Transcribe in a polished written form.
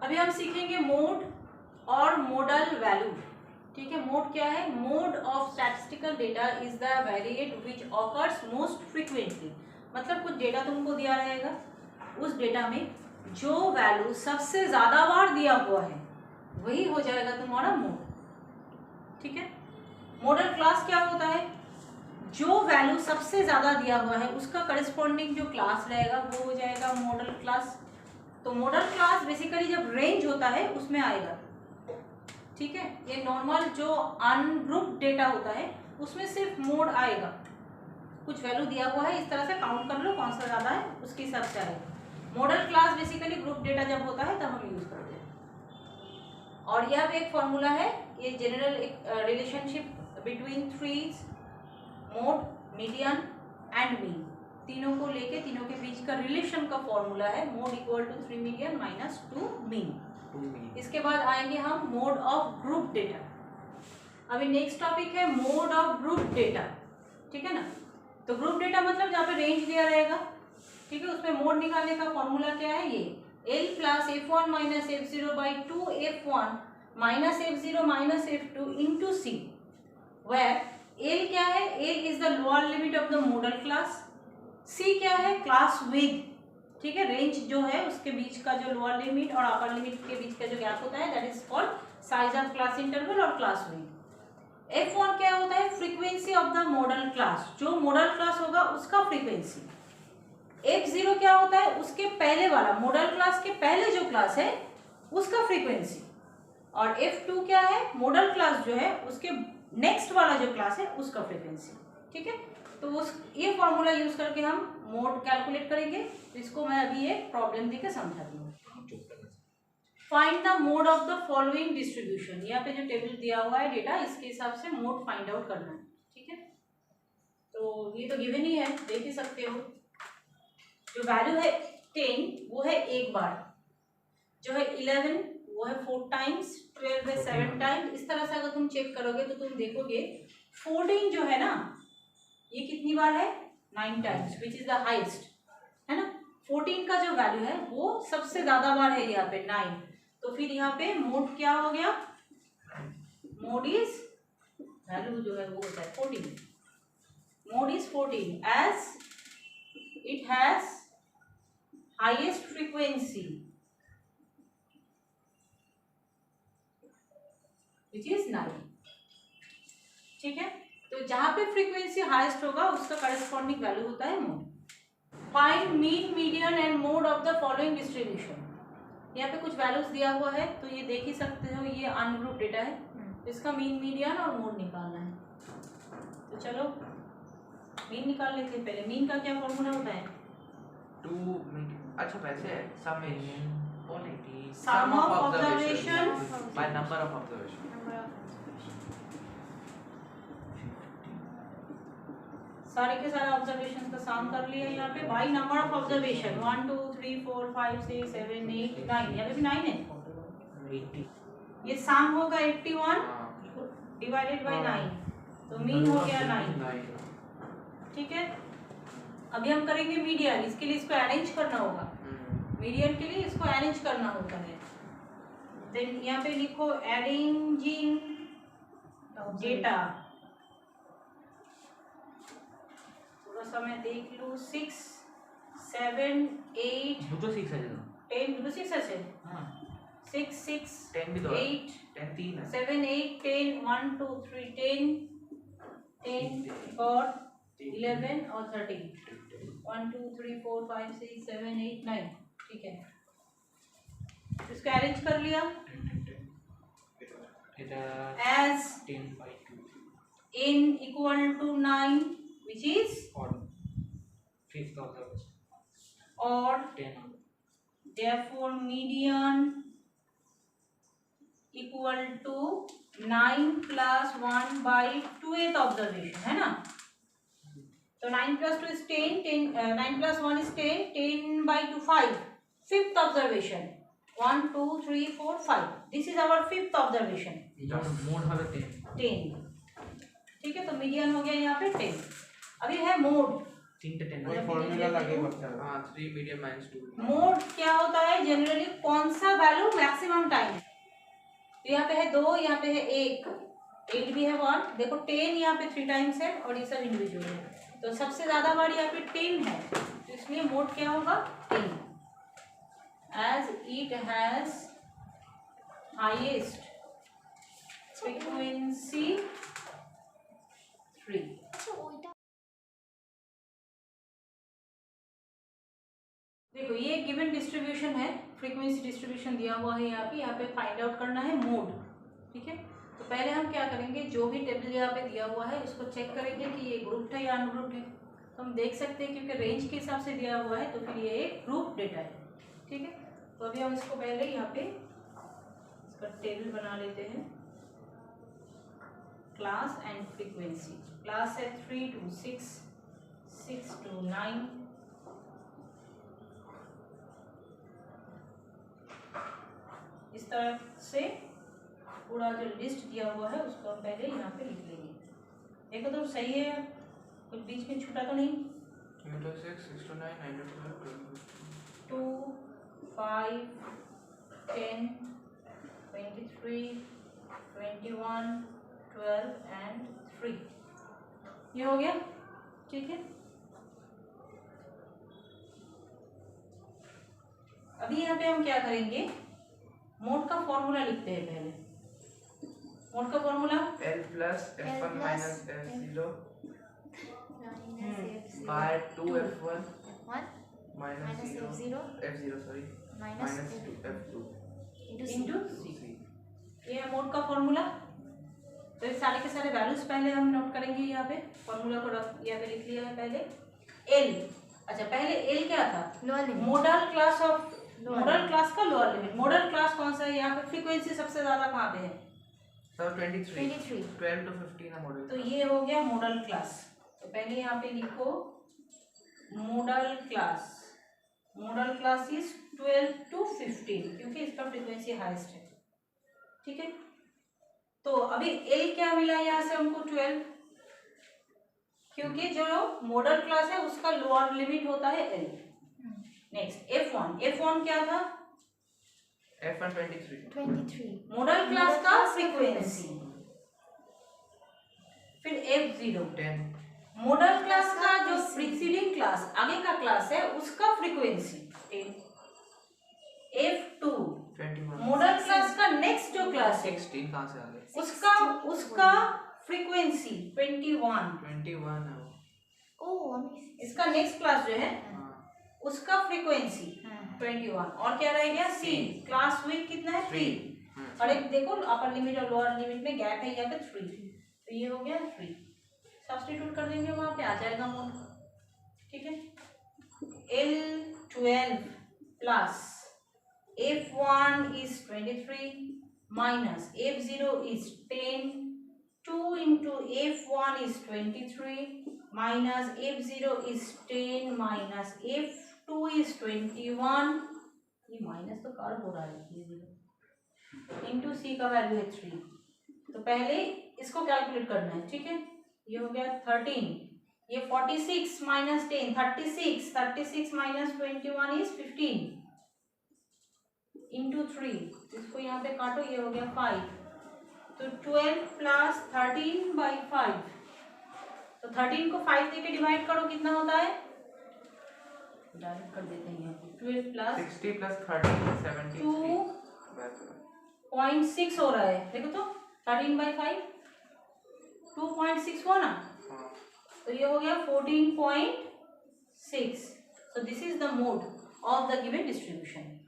अभी हम सीखेंगे मोड और मोडल वैल्यू। ठीक है, मोड क्या है? Mode of statistical data is the variate which occurs most frequently. मतलब कुछ डेटा तुमको दिया रहेगा, उस डेटा में जो वैल्यू सबसे ज्यादा बार दिया हुआ है वही हो जाएगा तुम्हारा मोड। ठीक है, मॉडल क्लास क्या होता है? जो वैल्यू सबसे ज्यादा दिया हुआ है उसका करस्पॉन्डिंग जो क्लास रहेगा वो हो जाएगा मॉडल क्लास। तो मॉडल क्लास बेसिकली जब रेंज होता है उसमें आएगा। ठीक है, ये नॉर्मल जो अनग्रुप डेटा होता है उसमें सिर्फ मोड आएगा, कुछ वैल्यू दिया हुआ है, इस तरह से काउंट कर लो कौन सा ज्यादा है उसके हिसाब से आएगा। Model class basically group data जब होता है तब हम यूज करते हैं। और यह भी एक फॉर्मूला है, ये जनरल एक relationship between three mode, median and mean, तीनों को लेके तीनों के बीच का रिलेशन का फॉर्मूला है mode equal to 3 median minus 2 mean. इसके बाद आएंगे हम मोड ऑफ ग्रुप डेटा। अभी नेक्स्ट टॉपिक है मोड ऑफ ग्रुप डेटा। ठीक है ना, तो ग्रुप डेटा मतलब जहाँ पे रेंज दिया रहेगा, ठीक है, उसमें मोड निकालने का फॉर्मूला क्या है? ये L plus F1 minus F0 by 2 F1 minus F0 minus F2 into C, where L क्या है? L is the lower limit of the modal class, C क्या है? Class width. ठीक है, रेंज जो है उसके बीच का जो लोअर लिमिट और अपर लिमिट के बीच का जो गैप होता है that is called size of class interval और क्लास विद। F1 क्या होता है? Frequency of the modal class, जो मॉडल क्लास होगा उसका फ्रीक्वेंसी। F0 क्या होता है? उसके पहले वाला, मॉडल क्लास के पहले जो क्लास है उसका फ्रीक्वेंसी। और F2 क्या है? मॉडल क्लास जो है उसके नेक्स्ट वाला जो क्लास है उसका फ्रीक्वेंसी। ठीक है, तो उस ये फॉर्मूला यूज करके हम मोड कैलकुलेट करेंगे। तो इसको मैं अभी एक प्रॉब्लम देकर समझाती हूँ। Find the mode of the following distribution. यहाँ पे जो टेबल दिया हुआ है डेटा, इसके हिसाब से मोड फाइंड आउट करना है। ठीक है, तो ये तो गिवन ही है, देख ही सकते हो। जो वैल्यू है 10 वो है एक बार, जो है 11 वो है 4 टाइम्स, 12 है 7 टाइम्स। इस तरह से अगर तुम चेक करोगे तो तुम देखोगे 14 जो है ना, ये कितनी बार है? 9 times, which is the highest, है ना। 14 का जो वैल्यू है वो सबसे ज्यादा बार है यहाँ पे 9। तो फिर यहाँ पे मोड क्या हो गया? मोड इज वैल्यू जो है वो होता है 14। Mode is 14 as it has highest frequency which is 9। ठीक है, तो जहां पे फ्रीक्वेंसी हाईएस्ट होगा उसका करस्पॉन्डिंग वैल्यू होता है mode. Find mean, median and mode of the following distribution. यहाँ पे कुछ वैल्यूज दिया हुआ है तो ये देख ही सकते हो, ये अनग्रुप डेटा है, इसका मीन, मीडियन और मोड निकालना है। तो चलो मीन निकाल लेते हैं। पहले मीन का क्या फॉर्मूला होता है? अच्छा वैसे है sum of observation by number of observation. सारे के सारे ऑब्जर्वेशन का सम कर लिया यहाँ पे बाय नंबर ऑफ ऑब्जर्वेशन। 1 2 3 4 5 6 7 8 9, यहाँ पे भी 9 है। 80 ये सम होगा 81 डिवाइडेड बाय 9, तो मीन हो गया 9। ठीक है, अभी हम करेंगे मीडियन। इसके लिए इसको अरेंज करना होगा, मीडियन के लिए इसको अरेंज करना होता है। देन यहाँ पे लिखो अरेंजिंग डेटा। थोड़ा सा मैं देख लूँ, 6 7 8 দুটো 6 আছে তো 10, দুটো 6 আছে। হ্যাঁ 6 6 10 भी तो 8 10 3 है 7 8 10 1 2 3 10 10 और 11 और 13 1 2 3 4 5 6 7 8 9। ठीक है, इसको अरेंज कर लिया এটা as 10/2 n equal to 9 which is और फिफ्थ ऑब्जर्वेशन और 10 therefore median equal to 9 plus 1 by 2th observation, है ना। तो 9 plus 2 is 10, 9 plus 1 is 10, 10 by 2 5, fifth observation 1 2 3 4 5, this is our fifth observation. Mode হবে 10। ठीक है, तो मीडियन हो गया यहाँ पे 10। अभी है मोड। 3 to 10 वही मतलब फॉर्मूला medium लगे to- बच्चा। हाँ 3 मीडियम माइनस 2। मोड क्या होता है जनरली, कौन सा वैल्यू मैक्सिमम टाइम। तो यहाँ पे है 2, यहाँ पे है 1, 8 भी है 1, देखो 10 यहाँ पे 3 टाइम्स है और ये सब इंडिविजुअल है, तो सबसे ज्यादा बार यहाँ पे 10 है, तो इसलिए मोड क्या होगा 10, as it has highest frequency 3। देखो ये गिवन डिस्ट्रीब्यूशन है, फ्रीक्वेंसी डिस्ट्रीब्यूशन दिया हुआ है यहाँ पे फाइंड आउट करना है मोड। ठीक है, तो पहले हम क्या करेंगे, जो भी टेबल यहाँ पे दिया हुआ है उसको चेक करेंगे कि ये ग्रुप्ड है या अनग्रुप्ड है। तो हम देख सकते हैं क्योंकि रेंज के हिसाब से दिया हुआ है तो फिर ये एक ग्रुप डेटा है। ठीक है, तो अभी हम इसको पहले यहाँ पे इसका टेबल बना लेते हैं, क्लास एंड फ्रीक्वेंसी। क्लास है 3 to 6, 6 to 9, इस तरह से पूरा जो लिस्ट दिया हुआ है उसको हम पहले यहाँ पे लिख लेंगे। देखो तो सही है, कुछ बीच में छूटा तो नहीं। 3 to 6, 6 to 9, 9 to 12, 2, 5, 10, 23, 21, 12 एंड 3, ये हो गया। ठीक है, अभी यहाँ पे हम क्या करेंगे, मोड का फॉर्मूला लिखते हैं पहले। मोड का formula L plus F1 minus F0 by 2F1 minus 0 F0 sorry minus 2F2 into C। ये है मोड का फॉर्मूला। तो ये सारे के सारे वैल्यूज पहले हम नोट करेंगे यहाँ पे, फॉर्मूला को यहाँ पे लिख लिया है पहले। एल, अच्छा पहले एल क्या था, model class of, model class का लोअर लिमिट। मॉडल क्लास कौन सा है, यहाँ पे फ्रीक्वेंसी सबसे ज्यादा कहाँ पे है, So 23 12 to 15 है मॉडल। तो ये हो गया मॉडल क्लास। तो पहले यहाँ पे लिखो model class, model class is 12 to 15 क्योंकि इसका फ्रीक्वेंसी हाईएस्ट है। ठीक है, तो अभी एल क्या मिला यहाँ से हमको 12, क्योंकि जो मॉडल क्लास है उसका लोअर लिमिट होता है एल। नेक्स्ट F1, F1 क्या था, F1 23 मॉडल क्लास का फ्रीक्वेंसी। फिर F0 10 मॉडल क्लास का जो प्रीसीडिंग क्लास आगे का क्लास है उसका फ्रीक्वेंसी 10। F2 21 मॉडल क्लास का नेक्स्ट जो क्लास है 16 कहाँ से आ गए? उसका फ्रीक्वेंसी 21। 21 है वो। इसका नेक्स्ट क्लास जो है हाँ उसका फ्रीक्वेंसी 21। और क्या रह गया, सी क्लास विथ कितना है 3, और एक देखो अपर लिमिट और लोअर लिमिट में गैप है यहाँ पे 3, तो ये हो गया 3। सब्स्टिट्यूट कर देंगे, वहाँ पे आ जाएगा मोड। ठीक है, L12 plus F1 is 23 minus F0 is 10, 2 into F1 is 23 minus F0 is 10 minus F2 is 21, ये माइनस तो कर हो रहा है, ये जीरो इंटू सी का वैल्यू है 3। तो पहले इसको कैलकुलेट करना है। ठीक है, ये हो गया 13, ये 46 माइनस 10 36, 36 माइनस 21 इज 15 इंटू 3, इसको यहाँ पे काटो, ये हो गया 5, तो 12 प्लस 13 बाई 5, तो 13 को 5 देके डिवाइड करो, कितना होता है, डायरेक्ट कर देते हैं यहाँ पे 12 प्लस 60 plus 30 73 2.6 हो रहा है। देखो तो 13 बाई 5 2.6 हुआ ना, तो ये हो गया 14.6। So this is the mode of the given distribution.